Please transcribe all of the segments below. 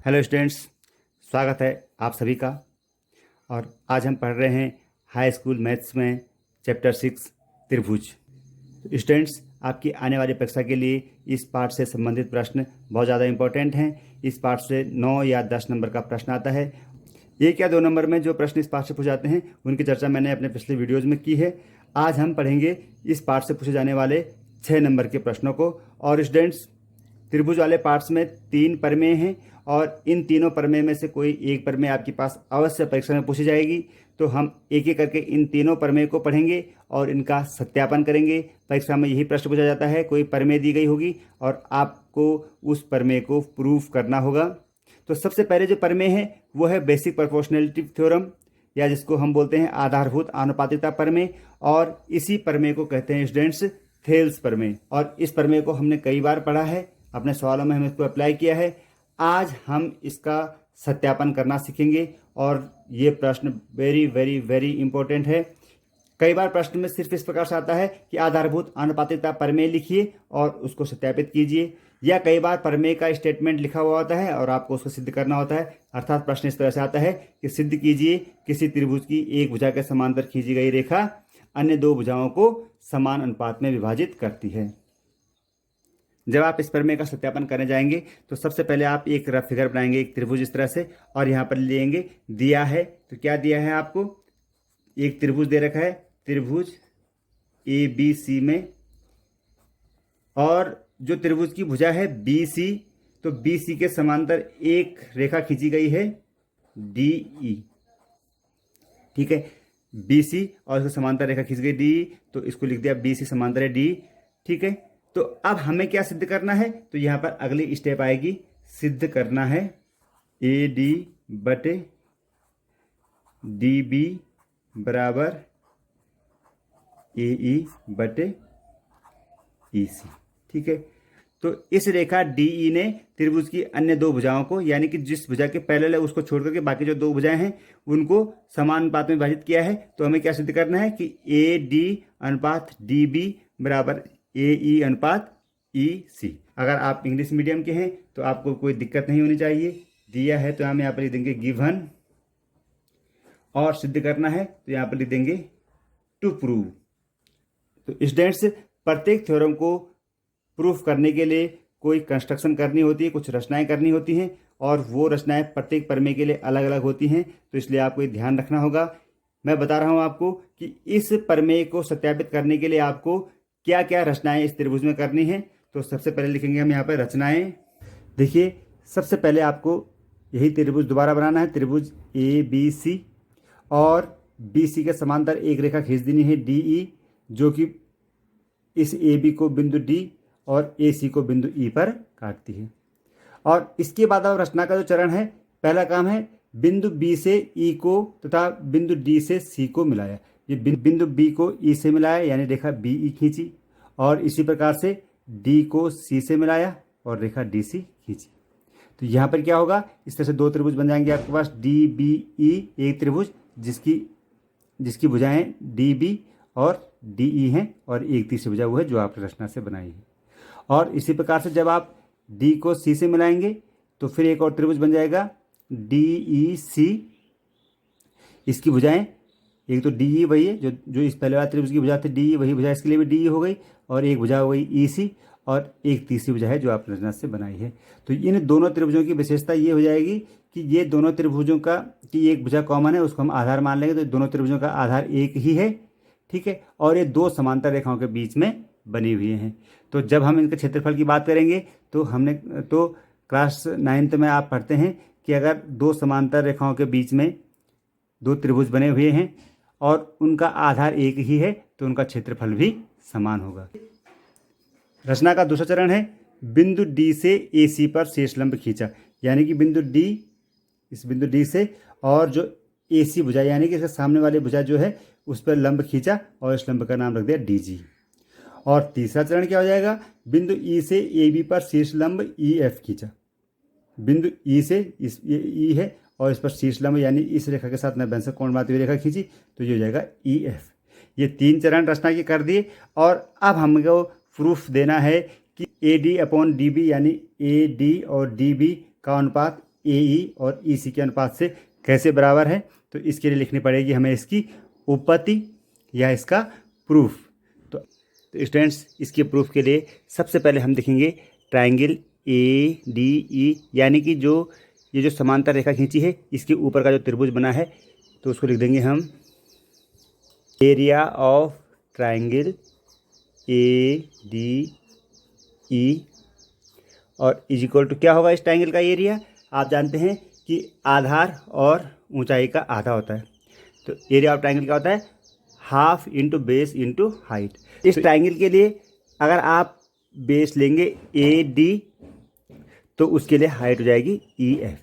Hello students, स्वागत है आप सभी का। और आज हम पढ़ रहे हैं हाई स्कूल मैथ्स में चैप्टर 6 त्रिभुज। तो स्टूडेंट्स, आपकी आने वाली परीक्षा के लिए इस पार्ट से संबंधित प्रश्न बहुत ज़्यादा इंपॉर्टेंट हैं। इस पार्ट से 9 या 10 नंबर का प्रश्न आता है। 1 या 2 नंबर में जो प्रश्न इस पार्ट से पूछे जाते हैं उनकी चर्चा मैंने अपने पिछले वीडियोज़ में की है। आज हम पढ़ेंगे इस पार्ट से पूछे जाने वाले 6 नंबर के प्रश्नों को। और स्टूडेंट्स, त्रिभुज वाले पार्ट्स में 3 प्रमेय हैं और इन तीनों प्रमेय में से कोई एक प्रमेय आपके पास अवश्य परीक्षा में पूछी जाएगी। तो हम एक एक करके इन तीनों प्रमेय को पढ़ेंगे और इनका सत्यापन करेंगे। परीक्षा में यही प्रश्न पूछा जाता है, कोई प्रमेय दी गई होगी और आपको उस प्रमेय को प्रूफ करना होगा। तो सबसे पहले जो प्रमेय है वो है बेसिक प्रोपोर्शनैलिटी थ्योरम, या जिसको हम बोलते हैं आधारभूत आनुपातिकता प्रमेय। और इसी प्रमेय को कहते हैं स्टूडेंट्स थेल्स प्रमेय। और इस प्रमेय को हमने कई बार पढ़ा है, अपने सवालों में हमने इसको अप्लाई किया है। आज हम इसका सत्यापन करना सीखेंगे और ये प्रश्न वेरी वेरी वेरी इंपॉर्टेंट है। कई बार प्रश्न में सिर्फ इस प्रकार से आता है कि आधारभूत आनुपातिकता प्रमेय लिखिए और उसको सत्यापित कीजिए, या कई बार प्रमेय का स्टेटमेंट लिखा हुआ होता है और आपको उसको सिद्ध करना होता है। अर्थात प्रश्न इस तरह से आता है कि सिद्ध कीजिए किसी त्रिभुज की एक भुजा के समांतर खींची गई रेखा अन्य दो भुजाओं को समान अनुपात में विभाजित करती है। जब आप इस प्रमेय का सत्यापन करने जाएंगे तो सबसे पहले आप एक रफ फिगर बनाएंगे, एक त्रिभुज इस तरह से, और यहाँ पर लेंगे। दिया है तो क्या दिया है आपको, एक त्रिभुज दे रखा है, त्रिभुज ABC में, और जो त्रिभुज की भुजा है BC, तो BC के समांतर एक रेखा खींची गई है DE। ठीक है, BC और इसको समांतर रेखा खींच गई DE, तो इसको लिख दिया BC समांतर है DE। ठीक है, तो अब हमें क्या सिद्ध करना है, तो यहाँ पर अगली स्टेप आएगी, सिद्ध करना है AD बटे DB बराबर AE बटे EC। ठीक है, तो इस रेखा DE ने त्रिभुज की अन्य दो भुजाओं को, यानी कि जिस भुजा के पैरेलल है उसको छोड़ करके बाकी जो दो भुजाएं हैं उनको समान अनुपात में विभाजित किया है। तो हमें क्या सिद्ध करना है कि AD अनुपात DB बराबर AE अनुपात EC। अगर आप इंग्लिश मीडियम के हैं तो आपको कोई दिक्कत नहीं होनी चाहिए। दिया है तो हम यहाँ पर लिख देंगे गिवन, और सिद्ध करना है तो यहाँ पर लिख देंगे टू प्रूव। तो स्टूडेंट्स, प्रत्येक थ्योरम को प्रूफ करने के लिए कोई कंस्ट्रक्शन करनी होती है, कुछ रचनाएं करनी होती हैं, और वो रचनाएं प्रत्येक प्रमेय के लिए अलग अलग होती हैं। तो इसलिए आपको ये ध्यान रखना होगा। मैं बता रहा हूँ आपको कि इस प्रमेय को सत्यापित करने के लिए आपको क्या क्या रचनाएं इस त्रिभुज में करनी है। तो सबसे पहले लिखेंगे हम यहाँ पर रचनाएं। देखिए, सबसे पहले आपको यही त्रिभुज दोबारा बनाना है, त्रिभुज ABC, और BC के समांतर एक रेखा खींच देनी है DE, जो कि इस AB को बिंदु D और AC को बिंदु E पर काटती है। और इसके बाद अब रचना का जो चरण है, पहला काम है बिंदु B से E को तथा बिंदु D से C को मिलाया। ये बिंदु B को E से मिलाया, यानी रेखा BE खींची, और इसी प्रकार से D को C से मिलाया और रेखा DC खींची। तो यहाँ पर क्या होगा, इस तरह से दो त्रिभुज बन जाएंगे आपके पास, DBE एक त्रिभुज जिसकी भुजाएं DB और DE हैं, और एक तीसरी भुजा वो है जो आपने रचना से बनाई है। और इसी प्रकार से जब आप D को C से मिलाएंगे तो फिर एक और त्रिभुज बन जाएगा DEC। इसकी भुजाएं, एक तो DE वही है जो इस पहले वाले त्रिभुज की भुजा थी DE, वही भुजा इसके लिए भी DE हो गई, और एक भुजा हो गई EC, और एक तीसरी भुजा है जो आपने रचना से बनाई है। तो इन दोनों त्रिभुजों की विशेषता ये हो जाएगी कि ये दोनों त्रिभुजों का की एक भुजा कॉमन है, उसको हम आधार मान लेंगे। तो दोनों त्रिभुजों का आधार एक ही है। ठीक है, और ये दो समांतर रेखाओं के बीच में बनी हुई हैं। तो जब हम इनके क्षेत्रफल की बात करेंगे तो क्लास 9th में आप पढ़ते हैं कि अगर दो समांतर रेखाओं के बीच में दो त्रिभुज बने हुए हैं और उनका आधार एक ही है तो उनका क्षेत्रफल भी समान होगा। रचना का दूसरा चरण है बिंदु D से AC पर शेष लंब खींचा, यानी कि इस बिंदु D से और जो AC भुजा यानी कि इसके सामने वाली भुजा जो है उस पर लंब खींचा और इस लंब का नाम रख दिया DG। और तीसरा चरण क्या हो जाएगा, बिंदु E से AB पर शीर्ष लंब EF खींचा। बिंदु E से E है और इस पर शीर्ष लंब यानी इस रेखा के साथ नभ्यंतर कोण बनाती हुई रेखा खींची, तो ये हो जाएगा EF। ये 3 चरण रचना के कर दिए। और अब हमको प्रूफ देना है कि AD अपॉन DB यानी AD और DB का अनुपात ए ई और ई सी के अनुपात से कैसे बराबर है, तो इसके लिए लिखनी पड़ेगी हमें इसकी उपपत्ति या इसका प्रूफ। तो स्टूडेंट्स, इसके प्रूफ के लिए सबसे पहले हम देखेंगे ट्राइंगल ए डी ई, यानी कि ये जो समांतर रेखा खींची है इसके ऊपर का जो त्रिभुज बना है, तो उसको लिख देंगे हम area of triangle A D E, और इज इक्वल टू क्या होगा इस ट्राइंगल का एरिया, आप जानते हैं कि आधार और ऊंचाई का आधा होता है। तो एरिया ऑफ ट्राइंगल क्या होता है, half into base into height. इस ट्राइंगल के लिए अगर आप बेस लेंगे ए डी, तो उसके लिए हाइट हो जाएगी ई एफ,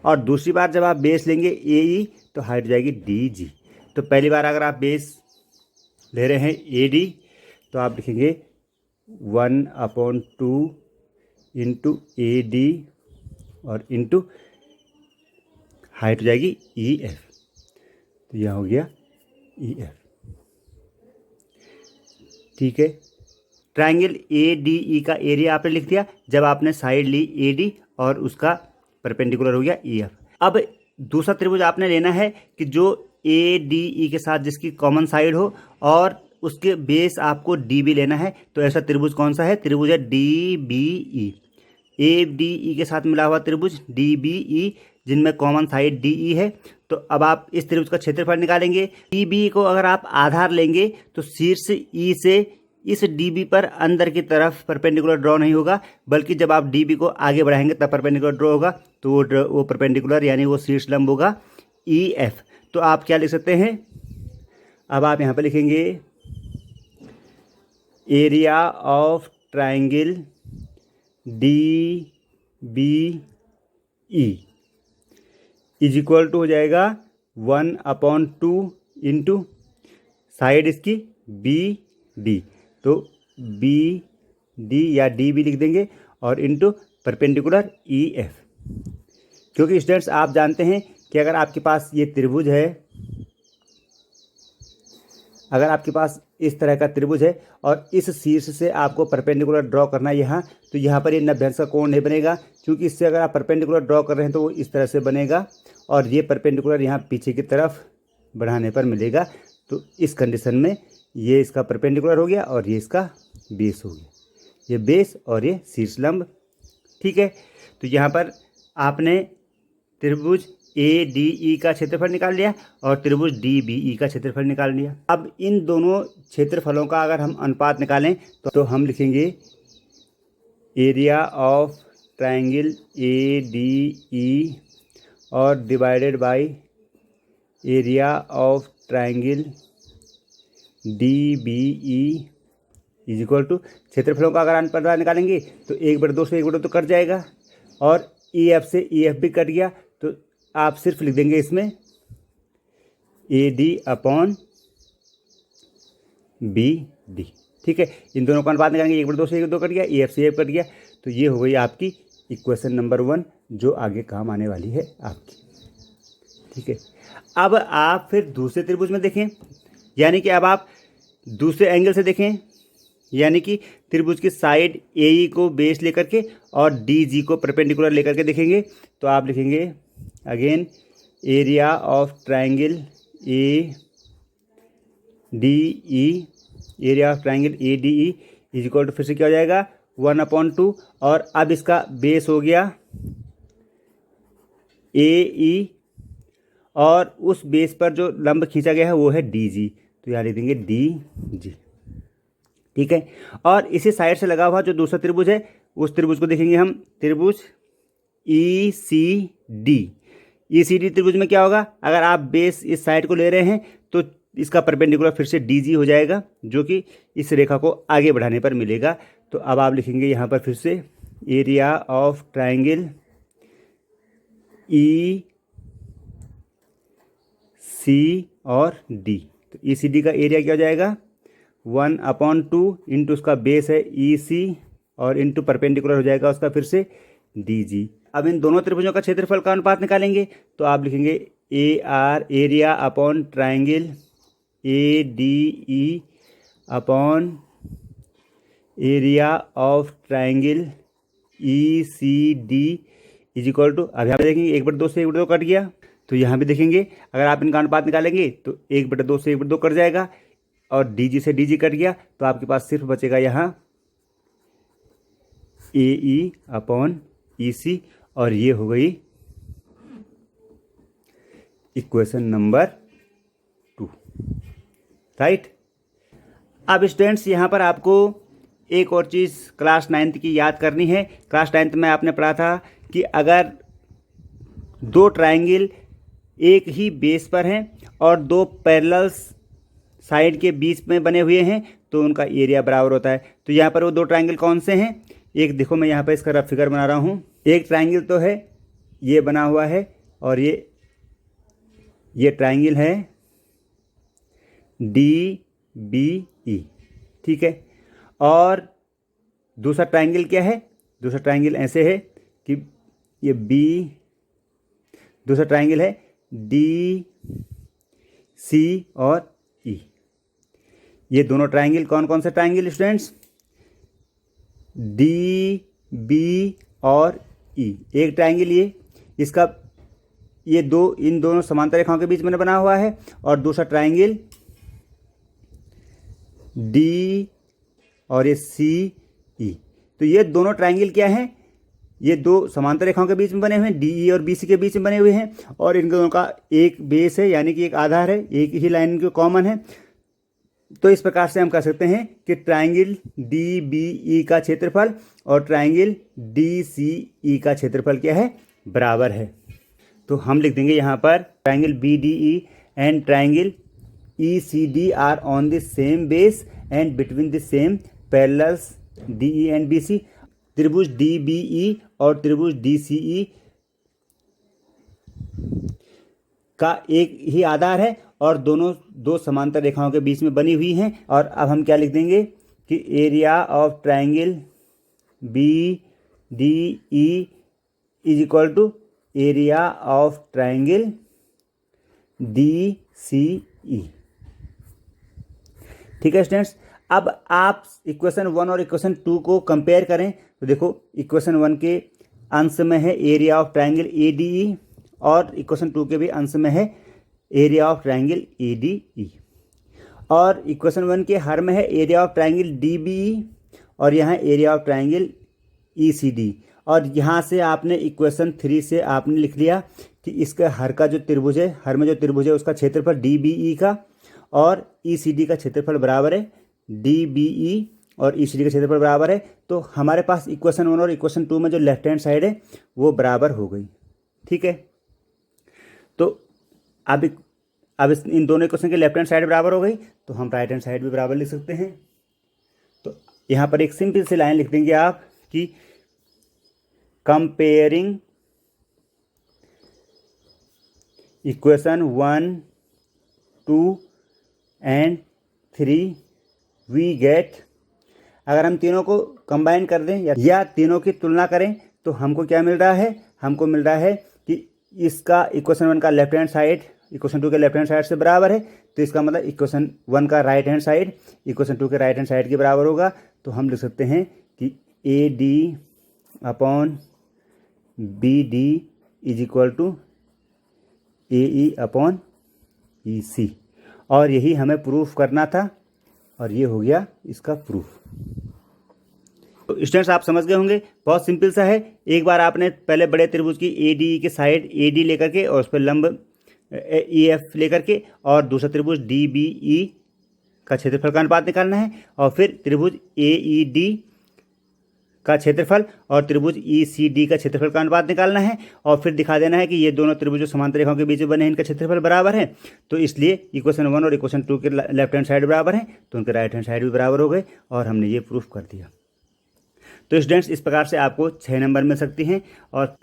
और दूसरी बार जब आप बेस लेंगे ए ई तो हाइट हो जाएगी डी जी। तो पहली बार अगर आप बेस ले रहे हैं ए डी, तो आप लिखेंगे 1/2 इंटू ए डी और इंटू हाइट हो जाएगी ई एफ। तो यह हो गया ई एफ। ठीक है, ट्राइंगल ए डी ई का एरिया आपने लिख दिया जब आपने साइड ली ए डी और उसका परपेंडिकुलर हो गया ई एफ। अब दूसरा त्रिभुज आपने लेना है कि जो ए डी ई के साथ जिसकी कॉमन साइड हो और उसके बेस आपको डी बी लेना है। तो ऐसा त्रिभुज कौन सा है, त्रिभुज है D B E. A D E के साथ मिला हुआ त्रिभुज डी बी ई, जिनमें कॉमन साइड डी ई है। तो अब आप इस त्रिभुज का क्षेत्रफल निकालेंगे। डी बी को अगर आप आधार लेंगे तो शीर्ष ई से इस डी बी पर अंदर की तरफ परपेंडिकुलर ड्रॉ नहीं होगा, बल्कि जब आप डी बी को आगे बढ़ाएंगे तब परपेंडिकुलर ड्रॉ होगा। तो वो परपेंडिकुलर यानी वो शीर्ष लंब होगा ई एफ। तो आप क्या लिख सकते हैं, अब आप यहाँ पर लिखेंगे area of triangle D B E is equal to हो जाएगा 1/2 इंटू साइड इसकी बी डी, तो बी डी या डी बी लिख देंगे और इंटू परपेंडिकुलर ई एफ। क्योंकि स्टूडेंट्स आप जानते हैं कि अगर आपके पास ये त्रिभुज है, अगर आपके पास इस तरह का त्रिभुज है और इस शीर्ष से आपको परपेंडिकुलर ड्रॉ करना है यहाँ, तो यहाँ पर ये 90 अंश का कोण नहीं बनेगा, क्योंकि इससे अगर आप परपेंडिकुलर ड्रॉ कर रहे हैं तो वो इस तरह से बनेगा और ये परपेंडिकुलर यहाँ पीछे की तरफ बढ़ाने पर मिलेगा। तो इस कंडीशन में ये इसका परपेंडिकुलर हो गया और ये इसका बेस हो गया, ये बेस और ये शीर्ष लंब। ठीक है, तो यहाँ पर आपने त्रिभुज ए डी ई का क्षेत्रफल निकाल लिया और त्रिभुज डी बी ई का क्षेत्रफल निकाल लिया। अब इन दोनों क्षेत्रफलों का अगर हम अनुपात निकालें तो हम लिखेंगे area of triangle A D E और divided by area of triangle D B E is equal to, क्षेत्रफलों का अगर अनुपात निकालेंगे तो 1/2 से 1/2 तो कट जाएगा और ई एफ से ई एफ भी कट गया। तो आप सिर्फ लिख देंगे इसमें A D upon B D. ठीक है, इन दोनों का अनुपात निकालेंगे, 1/2 से 1/2 कट गया, ई एफ से एफ कट गया। तो ये हो गई आपकी इक्वेशन नंबर 1 जो आगे काम आने वाली है आपकी। ठीक है, अब आप फिर दूसरे त्रिभुज में देखें, यानी कि अब आप दूसरे एंगल से देखें, यानी कि त्रिभुज की साइड ए ई को बेस लेकर के और डी जी को परपेंडिकुलर लेकर के देखेंगे। तो आप लिखेंगे again area of triangle A D E, area of triangle A D E is equal to फिर से क्या हो जाएगा 1/2, और अब इसका बेस हो गया ए ई और उस बेस पर जो लंब खींचा गया है वो है डी जी। तो यहाँ लिख देंगे डी जी। ठीक है, और इसी साइड से लगा हुआ जो दूसरा त्रिभुज है उस त्रिभुज को देखेंगे हम, त्रिभुज ई सी डी। ई सी डी त्रिभुज में क्या होगा, अगर आप बेस इस साइड को ले रहे हैं तो इसका परपेंडिकुलर फिर से डी जी हो जाएगा, जो कि इस रेखा को आगे बढ़ाने पर मिलेगा। तो अब आप लिखेंगे यहाँ पर फिर से एरिया ऑफ ट्राइंगल ई सी और डी। तो ई सी डी का एरिया क्या हो जाएगा 1/2 इंटू उसका बेस है ई सी और इंटू परपेंडिकुलर हो जाएगा उसका फिर से डी जी। अब इन दोनों त्रिभुजों का क्षेत्रफल का अनुपात निकालेंगे। तो आप लिखेंगे A R area upon triangle A D E upon area of triangle E C D is equal to, अब यहाँ पे देखेंगे 1/2 से 1/2 कट गया, तो यहाँ भी देखेंगे अगर आप इनका अनुपात निकालेंगे तो 1/2 से 1/2 कट जाएगा और डी से डी कट गया, तो आपके पास सिर्फ बचेगा यहाँ AE/EC, और ये हो गई इक्वेशन नंबर 2, राइट। अब स्टूडेंट्स यहाँ पर आपको एक और चीज़ क्लास 9th की याद करनी है। क्लास 9th में आपने पढ़ा था कि अगर दो ट्रायंगल एक ही बेस पर हैं और दो पैरेलल साइड के बीच में बने हुए हैं तो उनका एरिया बराबर होता है। तो यहाँ पर वो दो ट्रायंगल कौन से हैं? एक देखो, मैं यहाँ पर इसका रफ फिगर बना रहा हूँ। एक ट्रायंगल तो है ये बना हुआ है और ये ट्रायंगल है DBE, ठीक है। और दूसरा ट्रायंगल क्या है? दूसरा ट्रायंगल ऐसे है कि ये दूसरा ट्रायंगल है DC और E। ये दोनों ट्रायंगल कौन कौन से ट्रायंगल स्टूडेंट्स? DB और E। एक ट्रायंगल इसका इन दोनों समांतर रेखाओं के बीच में बना हुआ है और दूसरा ट्रायंगल D और ये CE। तो ये दोनों ट्रायंगल क्या हैं? ये दो समांतर रेखाओं के बीच में बने हुए हैं, DE और BC के बीच में बने हुए हैं और इन दोनों का एक बेस है, यानी कि एक आधार है, एक ही लाइन इनके कॉमन है। तो इस प्रकार से हम कह सकते हैं कि ट्रायंगल DBE का क्षेत्रफल और ट्रायंगल DCE का क्षेत्रफल क्या है? बराबर है। तो हम लिख देंगे यहाँ पर triangle BDE and triangle ECD are on the same base and between the same parallels DE and BC। त्रिभुज DBE और त्रिभुज DCE का एक ही आधार है और दोनों दो समांतर रेखाओं के बीच में बनी हुई हैं। और अब हम क्या लिख देंगे कि area of triangle BDE is equal to area of triangle DCE, ठीक है स्टूडेंट्स। अब आप इक्वेशन 1 और इक्वेशन 2 को कंपेयर करें तो देखो, इक्वेशन 1 के अंश में है एरिया ऑफ ट्रायंगल ADE और इक्वेशन 2 के भी अंश में है एरिया ऑफ ट्रायंगल ADE। और इक्वेशन 1 के हर में है एरिया ऑफ ट्रायंगल DBE और यहाँ एरिया ऑफ ट्रायंगल ECD। और यहाँ से आपने इक्वेशन 3 से आपने लिख लिया कि इसका हर का जो त्रिभुज है, हर में जो त्रिभुज है उसका क्षेत्रफल DBE का और ECD का क्षेत्रफल बराबर है, DBE और ECD का क्षेत्रफल बराबर है। तो हमारे पास इक्वेशन 1 और इक्वेशन 2 में जो लेफ्ट हैंड साइड है वो बराबर हो गई, ठीक है। तो अब इन दोनों इक्वेशन के लेफ्ट हैंड साइड बराबर हो गई तो हम राइट हैंड साइड भी बराबर लिख सकते हैं। तो यहाँ पर एक सिंपल सी लाइन लिख देंगे आप कि comparing equation 1, 2 and 3 we get. अगर हम तीनों को कंबाइन कर दें या तीनों की तुलना करें तो हमको क्या मिल रहा है? हमको मिल रहा है कि इसका इक्वेशन 1 का लेफ्ट हैंड साइड इक्वेशन 2 के लेफ्ट हैंड साइड से बराबर है, तो इसका मतलब इक्वेशन 1 का राइट हैंड साइड इक्वेशन 2 के राइट हैंड साइड के बराबर होगा। तो हम लिख सकते हैं कि AD/BD is equal to AE/EC। और यही हमें प्रूफ करना था और ये हो गया इसका प्रूफ। तो स्टूडेंट्स आप समझ गए होंगे, बहुत सिंपल सा है। एक बार आपने पहले बड़े त्रिभुज की ADE के साइड AD लेकर के और उस पर लंब EF लेकर के और दूसरा त्रिभुज DBE का क्षेत्रफल का अनुपात निकालना है और फिर त्रिभुज AED का क्षेत्रफल और त्रिभुज ECD का क्षेत्रफल का अनुपात निकालना है और फिर दिखा देना है कि ये दोनों त्रिभुज जो समांतर रेखाओं के बीच में बने हैं इनका क्षेत्रफल बराबर है। तो इसलिए इक्वेशन 1 और इक्वेशन 2 के लेफ्ट हैंड साइड बराबर है तो उनके राइट हैंड साइड भी बराबर हो गए और हमने ये प्रूफ कर दिया। तो स्टूडेंट्स इस प्रकार से आपको 6 नंबर मिल सकती हैं और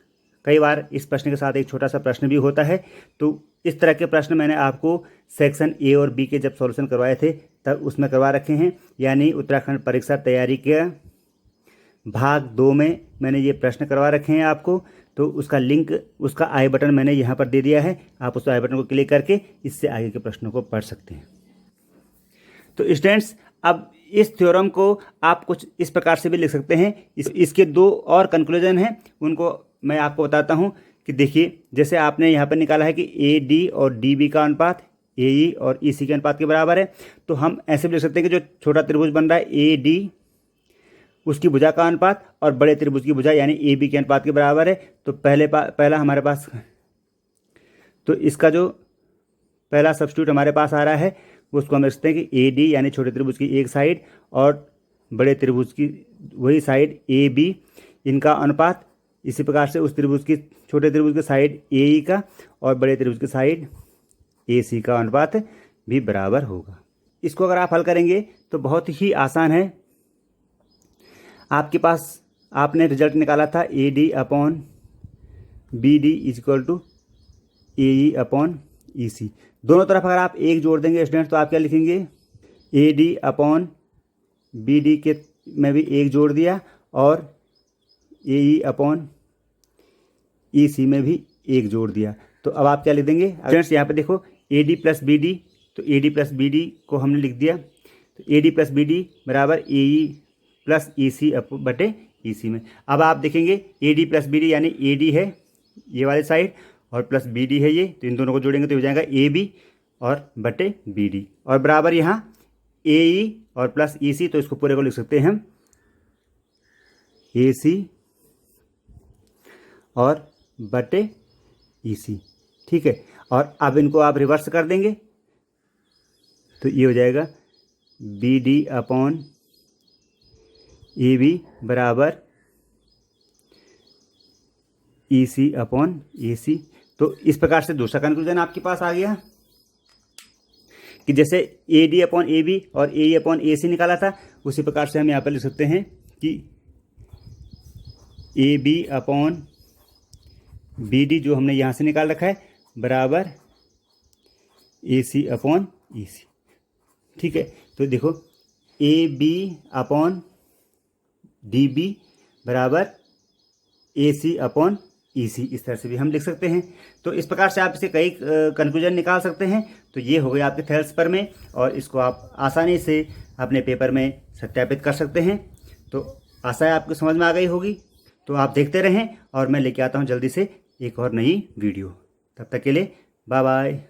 कई बार इस प्रश्न के साथ एक छोटा सा प्रश्न भी होता है। तो इस तरह के प्रश्न मैंने आपको सेक्शन A और B के जब सॉल्यूशन करवाए थे तब उसमें करवा रखे हैं, यानी उत्तराखंड परीक्षा तैयारी के भाग 2 में मैंने ये प्रश्न करवा रखे हैं आपको। तो उसका लिंक, उसका आई बटन मैंने यहाँ पर दे दिया है, आप उस आई बटन को क्लिक करके इससे आगे के प्रश्नों को पढ़ सकते हैं। तो स्टूडेंट्स अब इस थ्योरम को आप कुछ इस प्रकार से भी लिख सकते हैं। इसके 2 और कंक्लूजन हैं, उनको मैं आपको बताता हूँ कि देखिए, जैसे आपने यहाँ पर निकाला है कि ए डी और डी बी का अनुपात ए ई और ई सी के अनुपात के बराबर है, तो हम ऐसे भी लिख सकते हैं कि जो छोटा त्रिभुज बन रहा है ए डी, उसकी भुजा का अनुपात और बड़े त्रिभुज की भुजा यानी ए बी के अनुपात के बराबर है। तो पहला हमारे पास, तो इसका जो पहला सब्स्टिट्यूट हमारे पास आ रहा है उसको हम लिख सकते हैं कि ए डी यानी छोटे त्रिभुज की एक साइड और बड़े त्रिभुज की वही साइड ए बी, इनका अनुपात इसी प्रकार से उस त्रिभुज की छोटे त्रिभुज की साइड ए ई का और बड़े त्रिभुज की साइड ए सी का अनुपात भी बराबर होगा। इसको अगर आप हल करेंगे तो बहुत ही आसान है। आपके पास आपने रिजल्ट निकाला था A D upon B D is equal to A E upon E C. दोनों तरफ अगर आप एक जोड़ देंगे स्टूडेंट तो आप क्या लिखेंगे, A D upon B D के में भी एक जोड़ दिया और ए ई अपॉन ई सी में भी एक जोड़ दिया। तो अब आप क्या लिख देंगे स्टूडेंट्स, यहाँ पे देखो A D plus B D, तो A D plus B D को हमने लिख दिया, तो A D plus B D बराबर ए ई प्लस ई सी बटे ई सी में। अब आप देखेंगे A D plus B D यानी ए डी है ये वाली साइड और प्लस बी डी है ये, तो इन दोनों को जोड़ेंगे तो हो जाएगा ए बी और बटे बी डी और बराबर यहाँ ए ई और प्लस ई सी, तो इसको पूरे को लिख सकते हैं हम ए सी और बटे ई सी। ठीक है, और अब इनको आप रिवर्स कर देंगे तो ये हो जाएगा B D upon A B बराबर ई सी अपॉन ए सी। तो इस प्रकार से दूसरा कंक्लूजन आपके पास आ गया कि जैसे A D upon A B और ए ई अपॉन ए सी निकाला था, उसी प्रकार से हम यहाँ पर लिख सकते हैं कि A B upon B D जो हमने यहाँ से निकाल रखा है बराबर ए सी अपॉन ई सी। ठीक है, तो देखो A B upon D B बराबर ए सी अपॉन ई सी, इस तरह से भी हम लिख सकते हैं। तो इस प्रकार से आप इसे कई कंक्लूजन निकाल सकते हैं। तो ये हो गया आपके थेल्स पर में, और इसको आप आसानी से अपने पेपर में सत्यापित कर सकते हैं। तो आशा है आपको समझ में आ गई होगी। तो आप देखते रहें और मैं लेके आता हूँ जल्दी से एक और नई वीडियो। तब तक के लिए बाय बाय।